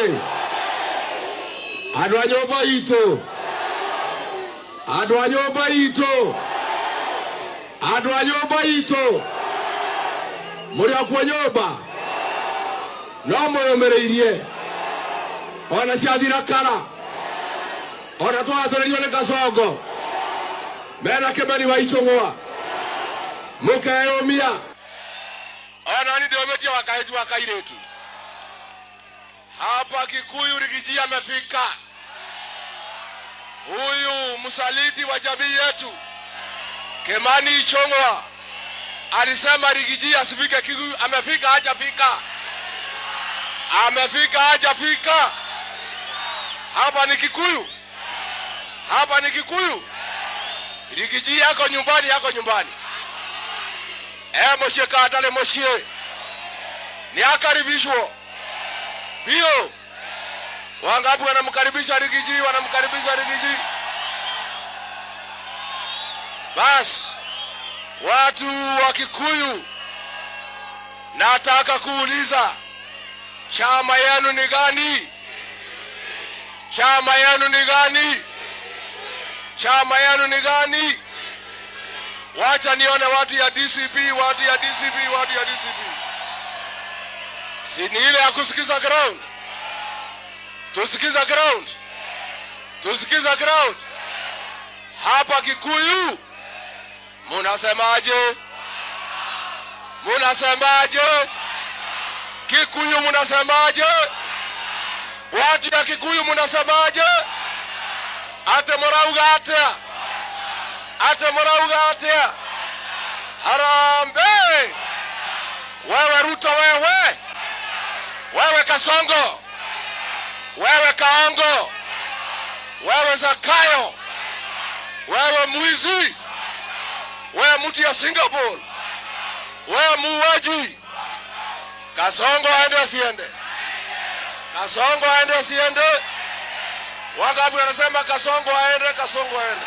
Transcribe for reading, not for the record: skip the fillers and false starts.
oye! Andũ a nyũmba itũ, andũ a nyũmba itũ, andũ a nyũmba itũ, mũrĩ akuo nyũmba no mwĩyũmĩrĩirie ona ciathira kara ona twatũrĩrio nĩ Kasongo mena Kĩmani wa Ichung'wa mũkeyũmia ona ni ndio wakaetu wa Kairetu. Hapa Kikuyu Rigiji amefika. Huyu msaliti wa jamii yetu Kĩmani Ichung'wa alisema Rigiji asifike Kikuyu. Amefika hajafika? Amefika hajafika? Hapa ni Kikuyu, hapa ni Kikuyu. Rigiji yako nyumbani, yako nyumbani. Moshe Katale Moshe ni akaribishwa pio. Wangapi wanamkaribisha Rigiji? Wanamkaribisha Rigiji. Bas watu wa Kikuyu, nataka kuuliza chama yenu ni gani? Chama yenu ni gani? Chama yenu ni gani? Wacha nione watu ya DCP, watu ya DCP, watu ya DCP. Si ni ile ya kusikiza ground? Tusikiza ground. Tusikiza ground. Hapa Kikuyu munasemaje? Munasemaje? Kikuyu munasemaje? Watu ya Kikuyu munasemaje? Ate morauga atia, ate morauga atia. Harambee! Wewe Ruto, wewe, wewe Kasongo, wewe Kaongo, wewe Zakayo, wewe mwizi, wewe mtu ya Singapore, wewe muuaji. Kasongo aende asiende? Kasongo aende asiende? Wangapi wanasema Kasongo aende? Kasongo aende.